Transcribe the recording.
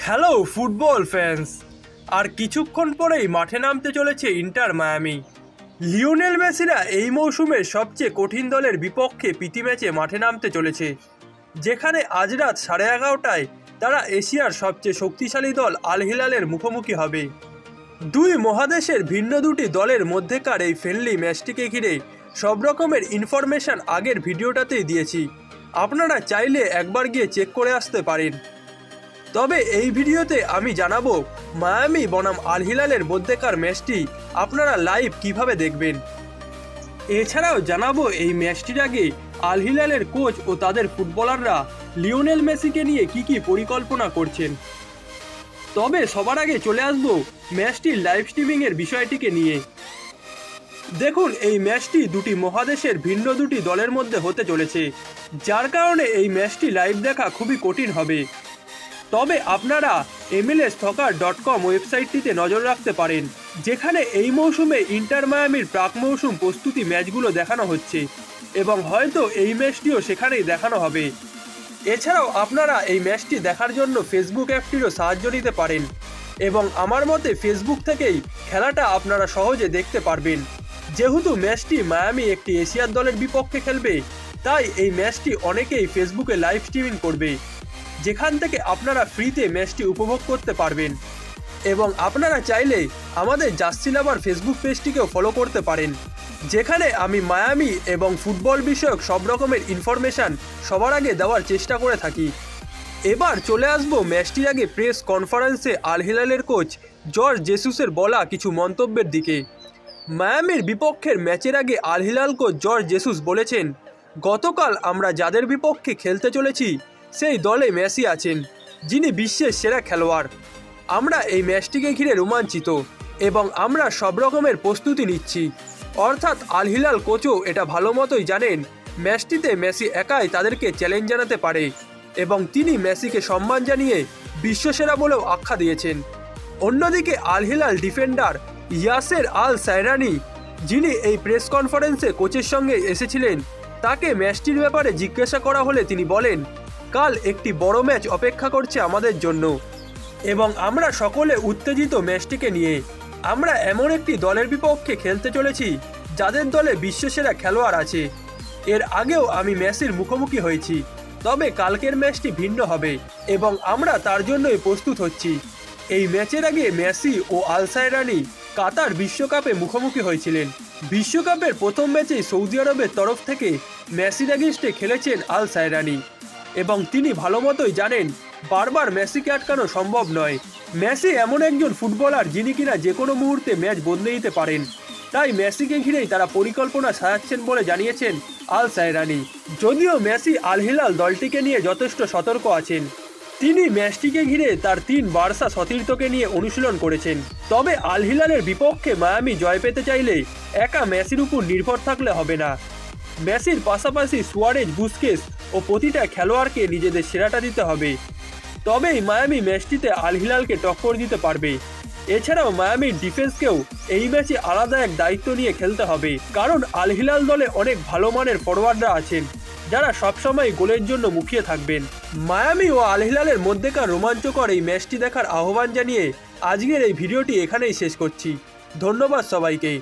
Hello football fans, আর কিছুক্ষণ পরেই মাঠে নামতে চলেছে ইন্টার মায়ামি। লিওনেল মেসিরা এই মৌসুমের সবচেয়ে কঠিন দলের বিপক্ষে প্রীতি ম্যাচে মাঠে নামতে চলেছে, যেখানে আজ রাত 11:30টায় তারা এশিয়ার সবচেয়ে শক্তিশালী দল আল হিলালের মুখোমুখি হবে। দুই মহাদেশের ভিন্ন দুটি দলের মধ্যেকার এই ফ্রেন্ডলি ম্যাচটিকে ঘিরে সব রকমের ইনফরমেশন আগের ভিডিওটাতেই দিয়েছি, আপনারা চাইলে একবার গিয়ে চেক করে আসতে পারেন। তবে এই ভিডিওতে আমি জানাবো মায়ামি বনাম আল হিলালের মধ্যেকার ম্যাচটি আপনারা লাইভ কিভাবে দেখবেন। এছাড়াও জানাবো এই ম্যাচটির আগে আল হিলালের কোচ ও তাদের ফুটবলাররা লিওনেল মেসিকে নিয়ে কি পরিকল্পনা করছেন। তবে সবার আগে চলে আসবো ম্যাচটির লাইভ স্ট্রিমিংয়ের বিষয়টিকে নিয়ে। দেখুন, এই ম্যাচটি দুটি মহাদেশের ভিন্ন দুটি দলের মধ্যে হতে চলেছে, যার কারণে এই ম্যাচটি লাইভ দেখা খুবই কঠিন হবে। তবে আপনারা MLSsoccer.com ওয়েবসাইটটিতে নজর রাখতে পারেন, যেখানে এই মৌসুমে ইন্টার মায়ামির প্রাক মৌসুম প্রস্তুতি ম্যাচগুলো দেখানো হচ্ছে এবং হয়তো এই ম্যাচটিও সেখানেই দেখানো হবে। এছাড়াও আপনারা এই ম্যাচটি দেখার জন্য ফেসবুক অ্যাপটিরও সাহায্য নিতে পারেন এবং আমার মতে ফেসবুক থেকেই খেলাটা আপনারা সহজে দেখতে পারবেন। যেহেতু ম্যাচটি মায়ামি একটি এশিয়ার দলের বিপক্ষে খেলবে, তাই এই ম্যাচটি অনেকেই ফেসবুকে লাইভ স্ট্রিমিং করবে, যেখান থেকে আপনারা ফ্রিতে ম্যাচটি উপভোগ করতে পারবেন। এবং আপনারা চাইলে আমাদের জার্সি লাভার ফেসবুক পেজটিকেও ফলো করতে পারেন, যেখানে আমি মায়ামি এবং ফুটবল বিষয়ক সব রকমের ইনফরমেশান সবার আগে দেওয়ার চেষ্টা করে থাকি। এবার চলে আসবো ম্যাচটির আগে প্রেস কনফারেন্সে আল হিলালের কোচ জর্জ জেসুসের বলা কিছু মন্তব্যের দিকে। মায়ামির বিপক্ষের ম্যাচের আগে Al Hilal coach Jorge Jesus বলেছেন, গতকাল আমরা যাদের বিপক্ষে খেলতে চলেছি সেই দলে মেসি আছেন, যিনি বিশ্বের সেরা খেলোয়াড়। আমরা এই ম্যাচটিকে ঘিরে রোমাঞ্চিত এবং আমরা সব রকমের প্রস্তুতি নিচ্ছি। অর্থাৎ আল হিলাল কোচও এটা ভালো মতোই জানেন ম্যাচটিতে মেসি একাই তাদেরকে চ্যালেঞ্জ জানাতে পারে এবং তিনি মেসিকে সম্মান জানিয়ে বিশ্বসেরা বলেও আখ্যা দিয়েছেন। অন্যদিকে আল হিলাল ডিফেন্ডার ইয়াসের আল সায়রানি, যিনি এই প্রেস কনফারেন্সে কোচের সঙ্গে এসেছিলেন, তাকে ম্যাচটির ব্যাপারে জিজ্ঞাসা করা হলে তিনি বলেন, কাল একটি বড় ম্যাচ অপেক্ষা করছে আমাদের জন্য এবং আমরা সকলে উত্তেজিত ম্যাচটিকে নিয়ে। আমরা এমন একটি দলের বিপক্ষে খেলতে চলেছি যাদের দলে বিশ্বসেরা খেলোয়াড় আছে। এর আগেও আমি মেসির মুখোমুখি হয়েছি, তবে কালকের ম্যাচটি ভিন্ন হবে এবং আমরা তার জন্যই প্রস্তুত হচ্ছি। এই ম্যাচের আগে মেসি ও আল সায়রানি কাতার বিশ্বকাপে মুখোমুখি হয়েছিলেন। বিশ্বকাপের প্রথম ম্যাচেই সৌদি আরবের তরফ থেকে মেসির এগেইনস্টে খেলেছেন আল সায়রানি এবং তিনি ভালো মতোই জানেন বারবার মেসিকে আটকানো সম্ভব নয়। মেসি এমন একজন ফুটবলার যিনি কিনা যে কোনো মুহূর্তে ম্যাচ বদলে দিতে পারেন, তাই মেসিকে ঘিরেই তারা পরিকল্পনা সাজাচ্ছেন বলে জানিয়েছেন আল সায়রানি। যদিও মেসি আল হিলাল দলটিকে নিয়ে যথেষ্ট সতর্ক আছেন, তিনি ম্যাচটিকে ঘিরে তার 3 বার্সা সতীর্থকে নিয়ে অনুশীলন করেছেন। তবে আল হিলালের বিপক্ষে মায়ামি জয় পেতে চাইলে একা মেসির উপর নির্ভর থাকলে হবে না। মেসির পাশাপাশি সুয়ারেজ, বুস্কেস ও প্রতিটা খেলোয়াড়কে নিজেদের সেরাটা দিতে হবে, তবেই মায়ামি ম্যাচটিতে আল হিলালকে টক্কর দিতে পারবে। এছাড়াও মায়ামির ডিফেন্সকেও এই ম্যাচে আলাদা এক দায়িত্ব নিয়ে খেলতে হবে, কারণ আল হিলাল দলে অনেক ভালো মানের ফরওয়ার্ডরা আছেন যারা সবসময় গোলের জন্য মুখিয়ে থাকবেন। মায়ামি ও আল হিলালের মধ্যেকার রোমাঞ্চকর এই ম্যাচটি দেখার আহ্বান জানিয়ে আজকের এই ভিডিওটি এখানেই শেষ করছি। ধন্যবাদ সবাইকে।